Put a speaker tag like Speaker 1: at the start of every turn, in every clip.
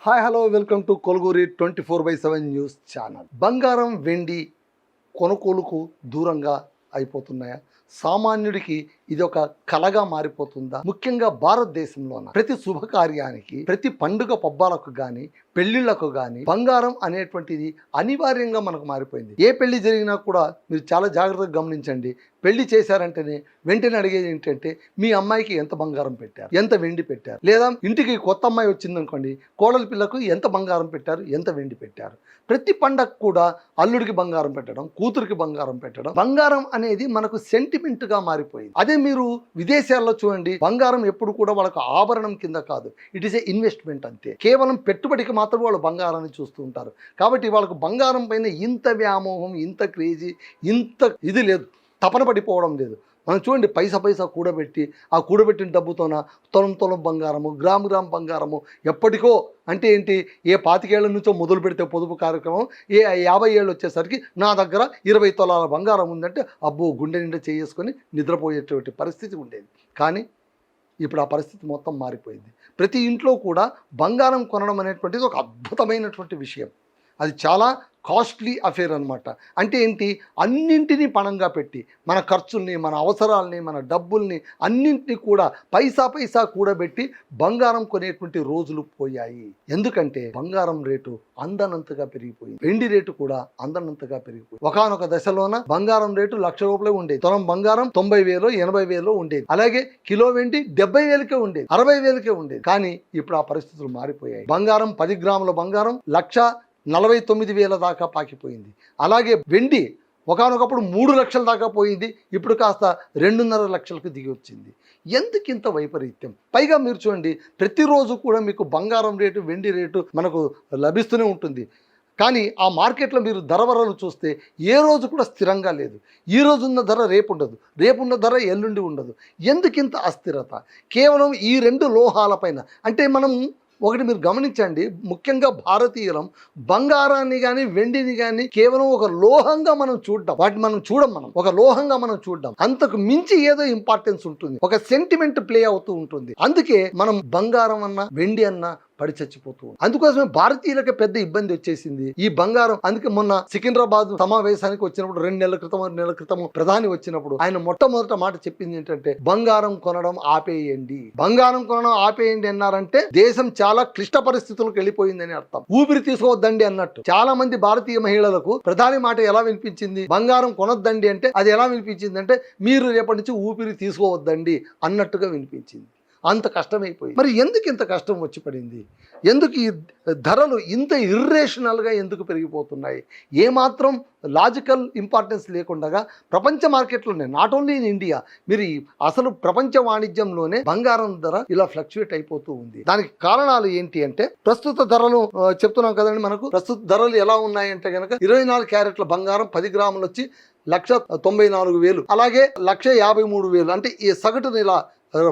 Speaker 1: Hi hello welcome to కొలుగురి 24/7 news channel. బంగారం వెండి కొనుగోలుకు దూరంగా అయిపోతున్నాయా? సామాన్యుడికి ఇది ఒక కలగా మారిపోతుందా? ముఖ్యంగా భారతదేశంలోన ప్రతి శుభకార్యానికి, ప్రతి పండుగ పబ్బాలకు కానీ, పెళ్లిళ్లకు కానీ బంగారం అనేటువంటిది అనివార్యంగా మనకు మారిపోయింది. ఏ పెళ్లి జరిగినా కూడా మీరు చాలా జాగ్రత్తగా గమనించండి. పెళ్లి చేశారంటేనే వెంటనే అడిగేది ఏంటంటే మీ అమ్మాయికి ఎంత బంగారం పెట్టారు, ఎంత వెండి పెట్టారు, లేదా ఇంటికి కొత్త అమ్మాయి వచ్చిందనుకోండి కోడలి పిల్లకు ఎంత బంగారం పెట్టారు, ఎంత వెండి పెట్టారు. ప్రతి పండగ కూడా అల్లుడికి బంగారం పెట్టడం, కూతురికి బంగారం పెట్టడం. బంగారం అనేది మనకు సెంటిమెంట్గా మారిపోయింది. అదే మీరు విదేశాల్లో చూడండి, బంగారం ఎప్పుడు కూడా వాళ్ళకు ఆభరణం కింద కాదు, ఇట్ ఈస్ ఏ ఇన్వెస్ట్మెంట్ అంతే. కేవలం పెట్టుబడికి మాత్రం వాళ్ళు బంగారాన్ని చూస్తూ ఉంటారు. కాబట్టి వాళ్ళకు బంగారం పైన ఇంత వ్యామోహం, ఇంత క్రేజీ, ఇంత ఇది లేదు, తపన పడిపోవడం లేదు. మనం చూడండి, పైసా కూడబెట్టి ఆ కూడబెట్టిన డబ్బుతోన తులం బంగారము, గ్రామ్ బంగారము, ఎప్పటికో అంటే ఏంటి, ఏ 25 ఏళ్ల నుంచో మొదలు పెడితే పొదుపు కార్యక్రమం, ఏ 50 ఏళ్ళు వచ్చేసరికి నా దగ్గర 20 తులాల బంగారం ఉందంటే అబ్బో గుండె నిండా చేసుకొని నిద్రపోయేటువంటి పరిస్థితి ఉండేది. కానీ ఇప్పుడు ఆ పరిస్థితి మొత్తం మారిపోయింది. ప్రతి ఇంట్లో కూడా బంగారం కొనడం అనేటువంటిది ఒక అద్భుతమైనటువంటి విషయం. అది చాలా కాస్ట్లీ అఫేర్ అనమాట. అంటే ఏంటి, అన్నింటినీ పణంగా పెట్టి మన ఖర్చుల్ని, మన అవసరాలని, మన డబ్బుల్ని అన్నింటినీ కూడా పైసా కూడబెట్టి బంగారం కొనేటువంటి రోజులు పోయాయి. ఎందుకంటే బంగారం రేటు అందనంతగా పెరిగిపోయింది, వెండి రేటు కూడా అందనంతగా పెరిగిపోయింది. ఒకానొక దశలోన బంగారం రేటు ₹1,00,000 ఉండేది, తులం బంగారం 90,000 80,000 ఉండేది. అలాగే కిలో వెండి 70,000కే ఉండేది, 60,000కే ఉండేది. కానీ ఇప్పుడు ఆ పరిస్థితులు మారిపోయాయి. బంగారం 10 గ్రాముల బంగారం 1,49,000 దాకా పాకిపోయింది. అలాగే వెండి ఒకనొకప్పుడు 3 లక్షల దాకా పోయింది, ఇప్పుడు కాస్త 2.5 లక్షలకు దిగి వచ్చింది. ఎందుకింత వైపరీత్యం? పైగా మీరు చూడండి, ప్రతిరోజు కూడా మీకు బంగారం రేటు, వెండి రేటు మనకు లభిస్తూనే ఉంటుంది. కానీ ఆ మార్కెట్లో మీరు ధరవరలు చూస్తే ఏ రోజు కూడా స్థిరంగా లేదు. ఈ రోజు ఉన్న ధర రేపు ఉండదు, రేపున్న ధర ఎల్లుండి ఉండదు. ఎందుకింత అస్థిరత? కేవలం ఈ 2 లోహాలపైన. అంటే మనం ఒకటి మీరు గమనించండి, ముఖ్యంగా భారతీయులం బంగారాన్ని కానీ వెండిని కానీ కేవలం ఒక లోహంగా మనం చూడడం, వాటిని మనం మనం ఒక లోహంగా మనం చూడడం. అంతకు మించి ఏదో ఇంపార్టెన్స్ ఉంటుంది, ఒక సెంటిమెంట్ ప్లే అవుతూ ఉంటుంది. అందుకే మనం బంగారం అన్నా వెండి అన్నా పడి చచ్చిపోతూ. అందుకోసమే భారతీయులకే పెద్ద ఇబ్బంది వచ్చేసింది ఈ బంగారం. అందుకే మొన్న సికింద్రాబాద్ సమావేశానికి వచ్చినప్పుడు 2 నెలల క్రితం ప్రధాని వచ్చినప్పుడు ఆయన మొట్టమొదట మాట చెప్పింది ఏంటంటే బంగారం కొనడం ఆపేయండి. బంగారం కొనడం ఆపేయండి అన్నారంటే దేశం చాలా క్లిష్ట పరిస్థితులకు వెళ్ళిపోయిందని అర్థం. ఊపిరి తీసుకోవద్దండి అన్నట్టు. చాలా మంది భారతీయ మహిళలకు ప్రధాని మాట ఎలా వినిపించింది, బంగారం కొనొద్దండి అంటే అది ఎలా వినిపించింది అంటే మీరు రేపటి నుంచి ఊపిరి తీసుకోవద్దండి అన్నట్టుగా వినిపించింది. అంత కష్టమైపోయింది. మరి ఎందుకు ఇంత కష్టం వచ్చి పడింది? ఎందుకు ఈ ధరలు ఇంత ఇర్రేషనల్గా ఎందుకు పెరిగిపోతున్నాయి? ఏమాత్రం లాజికల్ ఇంపార్టెన్స్ లేకుండా ప్రపంచ మార్కెట్లోనే, నాట్ ఓన్లీ ఇన్ ఇండియా, మీరు అసలు ప్రపంచ వాణిజ్యంలోనే బంగారం ధర ఇలా ఫ్లక్చుయేట్ అయిపోతూ ఉంది. దానికి కారణాలు ఏంటి అంటే, ప్రస్తుత ధరలు చెప్తున్నాం కదండి. మనకు ప్రస్తుత ధరలు ఎలా ఉన్నాయంటే కనుక 24 క్యారెట్ల బంగారం 10 గ్రాములు వచ్చి 1,94,000, అలాగే 1,53,000, అంటే ఈ సగటును ఇలా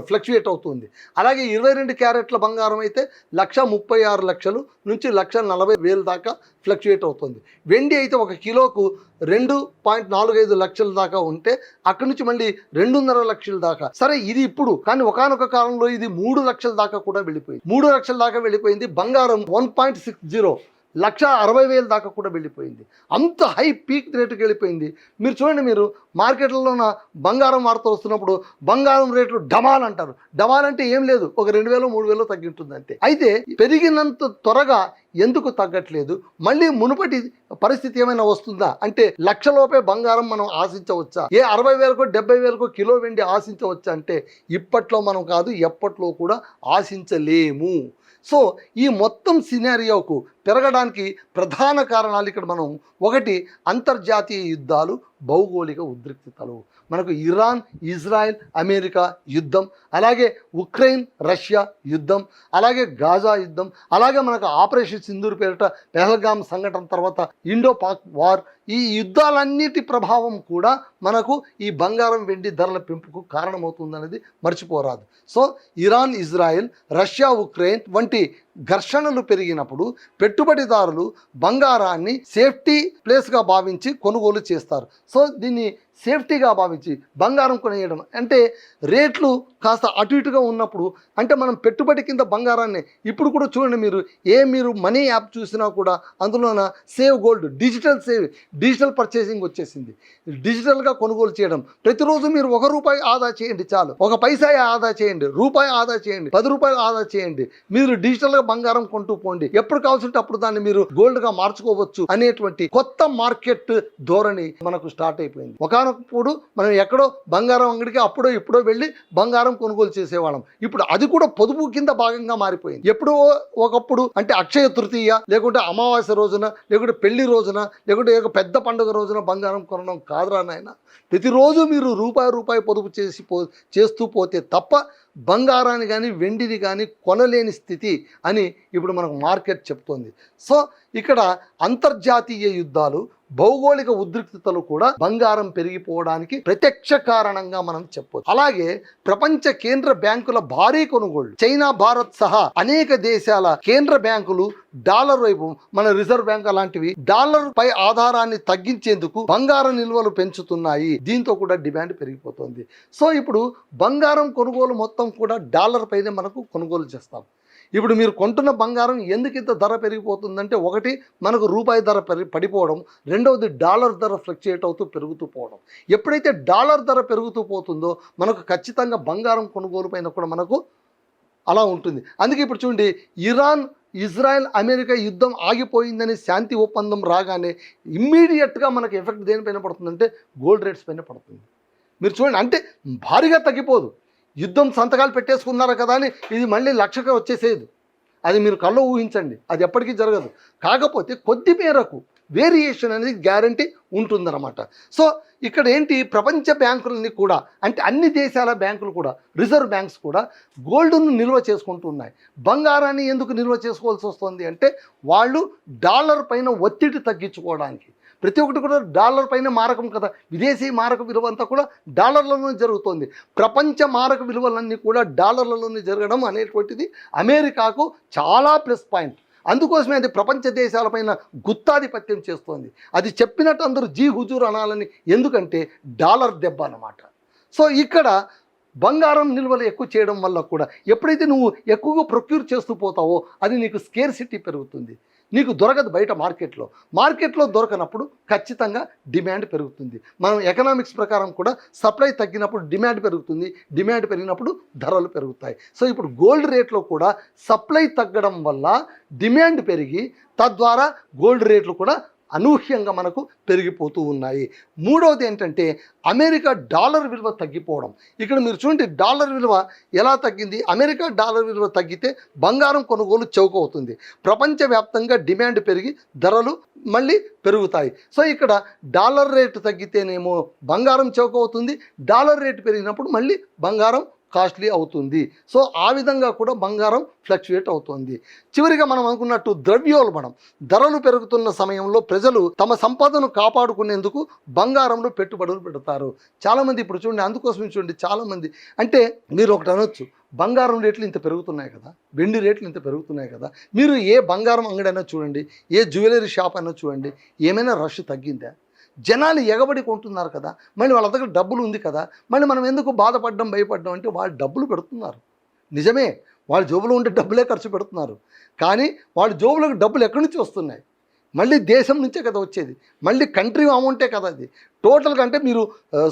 Speaker 1: ఫ్లక్చుయేట్ అవుతుంది. అలాగే 22 క్యారెట్ల బంగారం అయితే 1,36,00,000 నుంచి 1,40,000 దాకా ఫ్లక్చుయేట్ అవుతుంది. వెండి అయితే 1 కిలోకు 2.45 లక్షల దాకా ఉంటే అక్కడి నుంచి మళ్ళీ 2.5 లక్షల దాకా. సరే ఇది ఇప్పుడు, కానీ ఒకానొక కాలంలో ఇది 3 లక్షల దాకా కూడా వెళ్ళిపోయింది. 3 లక్షల దాకా వెళ్ళిపోయింది. బంగారం 1.60 1,60,000 దాకా కూడా వెళ్ళిపోయింది. అంత హై పీక్ రేటుకి వెళ్ళిపోయింది. మీరు చూడండి, మీరు మార్కెట్లలోన బంగారం వార్తలు వస్తున్నప్పుడు బంగారం రేట్లు డమాల్ అంటారు. డమాల్ అంటే ఏం లేదు, ఒక 2,000 3,000 తగ్గింటుంది అంతే. అయితే పెరిగినంత త్వరగా ఎందుకు తగ్గట్లేదు? మళ్ళీ మునుపటి పరిస్థితి ఏమైనా వస్తుందా అంటే, లక్షలోపే బంగారం మనం ఆశించవచ్చా? ఏ 60,000కో 70,000కో కిలో వెండి ఆశించవచ్చా అంటే ఇప్పట్లో మనం కాదు, ఎప్పట్లో కూడా ఆశించలేము. సో ఈ మొత్తం సినారియోకు పెరగడానికి ప్రధాన కారణాలు ఇక్కడ మనం ఒకటి, అంతర్జాతీయ యుద్ధాలు, భౌగోళిక ఉద్రిక్తతలు. మనకు ఇరాన్ ఇజ్రాయెల్ అమెరికా యుద్ధం, అలాగే ఉక్రెయిన్ రష్యా యుద్ధం, అలాగే గాజా యుద్ధం, అలాగే మనకు ఆపరేషన్ సింధూర్ పేరిట పెహల్గాం సంఘటన తర్వాత ఇండో పాక్ వార్. ఈ యుద్ధాలన్నిటి ప్రభావం కూడా మనకు ఈ బంగారం వెండి ధరల పెంపుకు కారణమవుతుందనేది మర్చిపోరాదు. So Iran Israel Russia Ukraine వంటి ఘర్షణలు పెరిగినప్పుడు పెట్టుబడిదారులు బంగారాన్ని సేఫ్టీ ప్లేస్గా భావించి కొనుగోలు చేస్తారు. సో దీన్ని సేఫ్టీగా భావించి బంగారం కొనేయడం. అంటే రేట్లు కాస్త అటు ఇటుగా ఉన్నప్పుడు, అంటే మనం పెట్టుబడి కింద బంగారాన్ని ఇప్పుడు కూడా చూడండి, మీరు మనీ యాప్ చూసినా కూడా అందులోన సేవ్ గోల్డ్, డిజిటల్ పర్చేసింగ్ వచ్చేసింది. డిజిటల్గా కొనుగోలు చేయడం. ప్రతిరోజు మీరు ₹1 ఆదా చేయండి చాలు, 1 పైసా ఆదా చేయండి, రూపాయి ఆదా చేయండి, ₹10 ఆదా చేయండి, మీరు డిజిటల్గా బంగారం కొంటూ పోండి, ఎప్పుడు కావాల్సింటే అప్పుడు దాన్ని మీరు గోల్డ్గా మార్చుకోవచ్చు అనేటువంటి కొత్త మార్కెట్ ధోరణి మనకు స్టార్ట్ అయిపోయింది. ఒకనప్పుడు మనం ఎక్కడో బంగారం అంగడికి అప్పుడో ఇప్పుడో వెళ్ళి బంగారం కొనుగోలు చేసేవాళ్ళం. ఇప్పుడు అది కూడా పొదుపు కింద భాగంగా మారిపోయింది. ఎప్పుడో ఒకప్పుడు, అంటే అక్షయ తృతీయ, లేకుంటే అమావాస్య రోజున, లేకుంటే పెళ్లి రోజున, లేకుంటే ఒక పెద్ద పండుగ రోజున బంగారం కొనడం కాదురా నాయన. ప్రతిరోజు మీరు రూపాయి పొదుపు చేస్తూ పోతే తప్ప బంగారాన్ని కానీ వెండిని కానీ కొనలేని స్థితి అని ఇప్పుడు మనకు మార్కెట్ చెప్తోంది. సో ఇక్కడ అంతర్జాతీయ యుద్ధాలు, భౌగోళిక ఉద్రిక్తతలు కూడా బంగారం పెరిగిపోవడానికి ప్రత్యక్ష కారణంగా మనం చెప్పొచ్చు. అలాగే ప్రపంచ కేంద్ర బ్యాంకుల భారీ కొనుగోళ్లు, చైనా, భారత్ సహా అనేక దేశాల కేంద్ర బ్యాంకులు డాలర్ వైపు, మన రిజర్వ్ బ్యాంక్ అలాంటివి డాలర్ పై ఆధారాన్ని తగ్గించేందుకు బంగారం నిల్వలు పెంచుతున్నాయి. దీంతో కూడా డిమాండ్ పెరిగిపోతుంది. సో ఇప్పుడు బంగారం కొనుగోలు మొత్తం కూడా డాలర్ పైనే మనకు కొనుగోలు చేస్తాం. ఇప్పుడు మీరు కొంటున్న బంగారం ఎందుకు ఇంత ధర పెరిగిపోతుందంటే, ఒకటి మనకు రూపాయి ధర పడిపోవడం, రెండవది డాలర్ ధర ఫ్లక్చుయేట్ అవుతూ పెరుగుతూ పోవడం. ఎప్పుడైతే డాలర్ ధర పెరుగుతూ పోతుందో మనకు ఖచ్చితంగా బంగారం కొనుగోలు పైన కూడా మనకు అలా ఉంటుంది. అందుకే ఇప్పుడు చూడండి, ఇరాన్, ఇజ్రాయెల్, అమెరికా యుద్ధం ఆగిపోయిందని శాంతి ఒప్పందం రాగానే ఇమ్మీడియట్గా మనకు ఎఫెక్ట్ దేనిపైన పడుతుందంటే గోల్డ్ రేట్స్ పైన పడుతుంది. మీరు చూడండి, అంటే భారీగా తగ్గిపోదు. యుద్ధం సంతకాలు పెట్టేసుకున్నారు కదా అని ఇది మళ్ళీ లక్షగా వచ్చేసేది, అది మీరు కళ్ళు ఊహించండి, అది ఎప్పటికీ జరగదు. కాకపోతే కొద్ది మేరకు వేరియేషన్ అనేది గ్యారంటీ ఉంటుందన్నమాట. సో ఇక్కడ ఏంటి, ప్రపంచ బ్యాంకులని కూడా, అంటే అన్ని దేశాల బ్యాంకులు కూడా, రిజర్వ్ బ్యాంక్స్ కూడా గోల్డ్ను నిల్వ చేసుకుంటున్నాయి. బంగారాన్ని ఎందుకు నిల్వ చేసుకోవాల్సి వస్తుంది అంటే, వాళ్ళు డాలర్ పైన ఒత్తిడి తగ్గించుకోవడానికి. ప్రతి ఒక్కటి కూడా డాలర్ పైన మారకం కదా, విదేశీ మారక విలువ అంతా కూడా డాలర్లలోనే జరుగుతుంది. ప్రపంచ మారక విలువలన్నీ కూడా డాలర్లలోనే జరగడం అనేటువంటిది అమెరికాకు చాలా ప్లస్ పాయింట్. అందుకోసమే అది ప్రపంచ దేశాలపైన గుత్తాధిపత్యం చేస్తోంది. అది చెప్పినట్టు అందరూ జీ హుజూర్ అనాలని, ఎందుకంటే డాలర్ దెబ్బ అన్నమాట. సో ఇక్కడ బంగారం నిల్వలు ఎక్కువ చేయడం వల్ల కూడా, ఎప్పుడైతే నువ్వు ఎక్కువగా ప్రొక్యూర్ చేస్తూ పోతావో అది నీకు స్కేర్సిటీ పెరుగుతుంది, నీకు దొరకదు బయట మార్కెట్లో దొరకనప్పుడు ఖచ్చితంగా డిమాండ్ పెరుగుతుంది. మనం ఎకనామిక్స్ ప్రకారం కూడా సప్లై తగ్గినప్పుడు డిమాండ్ పెరుగుతుంది, డిమాండ్ పెరిగినప్పుడు ధరలు పెరుగుతాయి. సో ఇప్పుడు గోల్డ్ రేట్లో కూడా సప్లై తగ్గడం వల్ల డిమాండ్ పెరిగి, తద్వారా గోల్డ్ రేట్లు కూడా అనూహ్యంగా మనకు పెరిగిపోతూ ఉన్నాయి. మూడవది ఏంటంటే అమెరికా డాలర్ విలువ తగ్గిపోవడం. ఇక్కడ మీరు చూడండి, డాలర్ విలువ ఎలా తగ్గింది. అమెరికా డాలర్ విలువ తగ్గితే బంగారం కొనుగోలు చౌకవుతుంది, ప్రపంచవ్యాప్తంగా డిమాండ్ పెరిగి ధరలు మళ్ళీ పెరుగుతాయి. సో ఇక్కడ డాలర్ రేటు తగ్గితేనేమో బంగారం చౌకవుతుంది, డాలర్ రేటు పెరిగినప్పుడు మళ్ళీ బంగారం కాస్ట్లీ అవుతుంది. సో ఆ విధంగా కూడా బంగారం ఫ్లక్చుయేట్ అవుతుంది. చివరిగా మనం అనుకున్నట్టు ద్రవ్యోల్బణం, ధరలు పెరుగుతున్న సమయంలో ప్రజలు తమ సంపదను కాపాడుకునేందుకు బంగారంలో పెట్టుబడులు పెడతారు. చాలామంది ఇప్పుడు చూడండి, అందుకోసం చూడండి, చాలామంది, అంటే మీరు ఒకటి అనొచ్చు, బంగారం రేట్లు ఇంత పెరుగుతున్నాయి కదా, వెండి రేట్లు ఇంత పెరుగుతున్నాయి కదా, మీరు ఏ బంగారం అంగడి అయినా చూడండి, ఏ జ్యువెలరీ షాప్ అయినా చూడండి, ఏమైనా రష్ తగ్గిందా? జనాలు ఎగబడి కొంటున్నారు కదా, మళ్ళీ వాళ్ళ దగ్గర డబ్బులు ఉంది కదా, మళ్ళీ మనం ఎందుకు బాధపడ్డం, భయపడ్డం అంటే వాళ్ళు డబ్బులు పెడుతున్నారు. నిజమే, వాళ్ళ జోబులో ఉండే డబ్బులే ఖర్చు పెడుతున్నారు, కానీ వాళ్ళ జోబులకు డబ్బులు ఎక్కడి నుంచి వస్తున్నాయి? మళ్ళీ దేశం నుంచే కదా వచ్చేది, మళ్ళీ కంట్రీ అమౌంటే కదా అది. టోటల్గా అంటే మీరు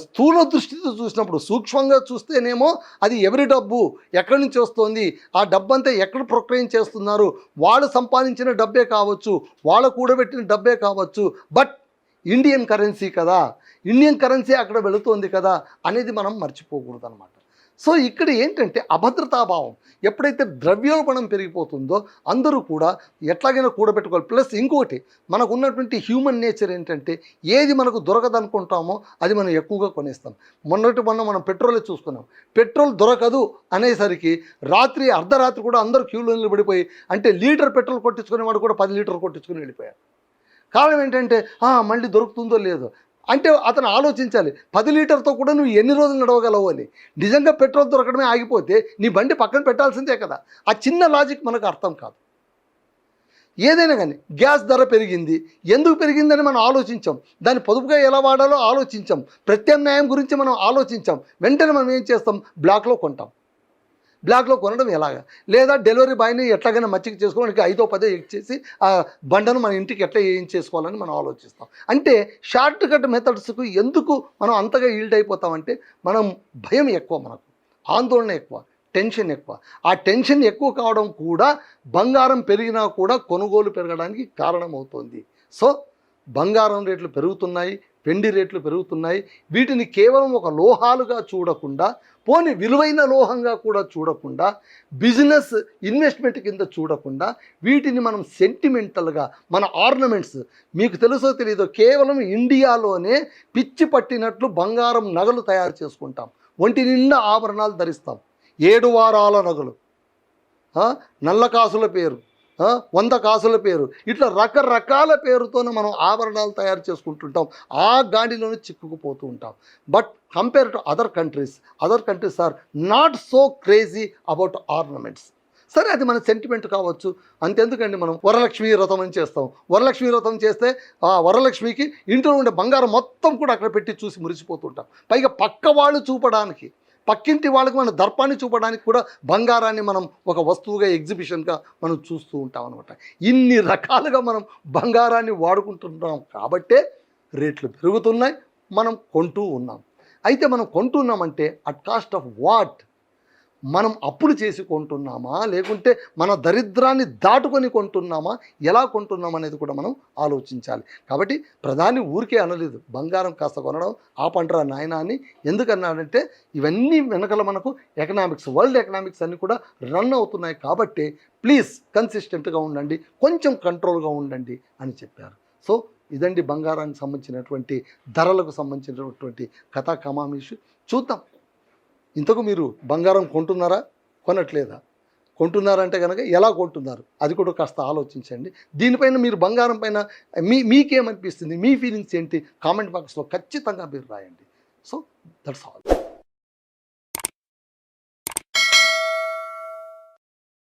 Speaker 1: స్థూల దృష్టితో చూసినప్పుడు, సూక్ష్మంగా చూస్తేనేమో అది ఎవరి డబ్బు, ఎక్కడి నుంచి వస్తుంది, ఆ డబ్బు అంతా ఎక్కడ ప్రొక్లెయిమ్ చేస్తున్నారు, వాళ్ళు సంపాదించిన డబ్బే కావచ్చు, వాళ్ళ కూడబెట్టిన డబ్బే కావచ్చు, బట్ ఇండియన్ కరెన్సీ కదా, ఇండియన్ కరెన్సీ అక్కడ వెళుతోంది కదా అనేది మనం మర్చిపోకూడదు అనమాట. సో ఇక్కడ ఏంటంటే అభద్రతాభావం, ఎప్పుడైతే ద్రవ్యోల్బణం పెరిగిపోతుందో అందరూ కూడా ఎట్లాగైనా కూడబెట్టుకోవాలి. ప్లస్ ఇంకోటి, మనకు ఉన్నటువంటి హ్యూమన్ నేచర్ ఏంటంటే ఏది మనకు దొరకదనుకుంటామో అది మనం ఎక్కువగా కొనేస్తాం. మొన్న మనం పెట్రోలే చూసుకున్నాం, పెట్రోల్ దొరకదు అనేసరికి రాత్రి అర్ధరాత్రి కూడా అందరూ క్యూలో నిలబడిపోయి, అంటే లీటర్ పెట్రోల్ కొట్టించుకునేవాడు కూడా 10 లీటర్లు కొట్టించుకుని వెళ్ళిపోయారు. కారణం ఏంటంటే మళ్ళీ దొరుకుతుందో లేదో. అంటే అతను ఆలోచించాలి, 10 లీటర్తో కూడా నువ్వు ఎన్ని రోజులు నడవగలవు అని. నిజంగా పెట్రోల్ దొరకడమే ఆగిపోతే నీ బండి పక్కన పెట్టాల్సిందే కదా. ఆ చిన్న లాజిక్ మనకు అర్థం కాదు. ఏదైనా కానీ గ్యాస్ ధర పెరిగింది, ఎందుకు పెరిగిందని మనం ఆలోచించాం, దాన్ని పొదుపుగా ఎలా వాడాలో ఆలోచించాం, ప్రత్యామ్నాయం గురించి మనం ఆలోచించాం. వెంటనే మనం ఏం చేస్తాం, బ్లాక్లో కొంటాం. బ్లాక్లో కొనడం ఎలాగా, లేదా డెలివరీ బాయ్ని ఎట్లాగైనా మచ్చిక చేసుకోవడానికి 5ో 10ో ఎక్చేసి ఆ బండను మన ఇంటికి ఎట్లా ఏం చేసుకోవాలని మనం ఆలోచిస్తాం. అంటే షార్ట్ కట్ మెథడ్స్కు ఎందుకు మనం అంతగా ఈల్డ్ అయిపోతామంటే మనం భయం ఎక్కువ, మనకు ఆందోళన ఎక్కువ, టెన్షన్ ఎక్కువ. ఆ టెన్షన్ ఎక్కువ కావడం కూడా బంగారం పెరిగినా కూడా కొనుగోలు పెరగడానికి కారణమవుతుంది. సో బంగారం రేట్లు పెరుగుతున్నాయి, వెండి రేట్లు పెరుగుతున్నాయి. వీటిని కేవలం ఒక లోహాలుగా చూడకుండా, పోని విలువైన లోహంగా కూడా చూడకుండా, బిజినెస్ ఇన్వెస్ట్మెంట్ కింద చూడకుండా, వీటిని మనం సెంటిమెంటల్గా మన ఆర్నమెంట్స్, మీకు తెలుసో తెలియదో కేవలం ఇండియాలోనే పిచ్చి పట్టినట్లు బంగారం నగలు తయారు చేసుకుంటాం, ఒంటి నిండా ఆభరణాలు ధరిస్తాం, 7 వారాల నగలు, నల్ల కాసుల పేరు, 100 కాసుల పేరు, ఇట్లా రకరకాల పేరుతోనే మనం ఆభరణాలు తయారు చేసుకుంటుంటాం. ఆ గాడిలోనే చిక్కుకుపోతూ ఉంటాం. But compare to other countries are not so crazy about ornaments. సరే, అది మన సెంటిమెంట్ కావచ్చు. అంతెందుకండి, మనం వరలక్ష్మి వ్రతం అని చేస్తాం. వరలక్ష్మి వ్రతం చేస్తే ఆ వరలక్ష్మికి ఇంట్లో ఉండే బంగారం మొత్తం కూడా అక్కడ పెట్టి చూసి మురిసిపోతుంటాం. పైగా పక్క వాళ్ళు చూపడానికి, పక్కింటి వాళ్ళకి మన దర్పాన్ని చూపడానికి కూడా బంగారాన్ని మనం ఒక వస్తువుగా, ఎగ్జిబిషన్గా మనం చూస్తూ ఉంటాం అనమాట. ఇన్ని రకాలుగా మనం బంగారాన్ని వాడుకుంటున్నాం కాబట్టే రేట్లు పెరుగుతున్నాయి, మనం కొంటూ ఉన్నాం. అయితే మనం కొంటున్నామంటే అట్ కాస్ట్ ఆఫ్ వాట్? మనం అప్పులు చేసి కొంటున్నామా, లేకుంటే మన దరిద్రాన్ని దాటుకొని కొంటున్నామా, ఎలా కొంటున్నామా అనేది కూడా మనం ఆలోచించాలి. కాబట్టి ప్రధాని ఊరికే అనలేదు బంగారం కాస్త కొనడం ఆపంటరా నాయనా అని. ఎందుకన్నాడంటే ఇవన్నీ వెనకల మనకు ఎకనామిక్స్, వరల్డ్ ఎకనామిక్స్ అన్నీ కూడా రన్ అవుతున్నాయి కాబట్టి ప్లీజ్ కన్సిస్టెంట్గా ఉండండి, కొంచెం కంట్రోల్గా ఉండండి అని చెప్పారు. సో ఇదండి బంగారానికి సంబంధించినటువంటి ధరలకు సంబంధించినటువంటి కథా కమామీషు. చూద్దాం, ఇంతకు మీరు బంగారం కొంటున్నారా, కొనట్లేదా? కొంటున్నారంటే కనుక ఎలా కొంటున్నారు అది కూడా కాస్త ఆలోచించండి. దీనిపైన మీరు బంగారం పైన మీకేమనిపిస్తుంది, మీ ఫీలింగ్స్ ఏంటి, కామెంట్ బాక్స్లో ఖచ్చితంగా మీరు రాయండి. So that's all.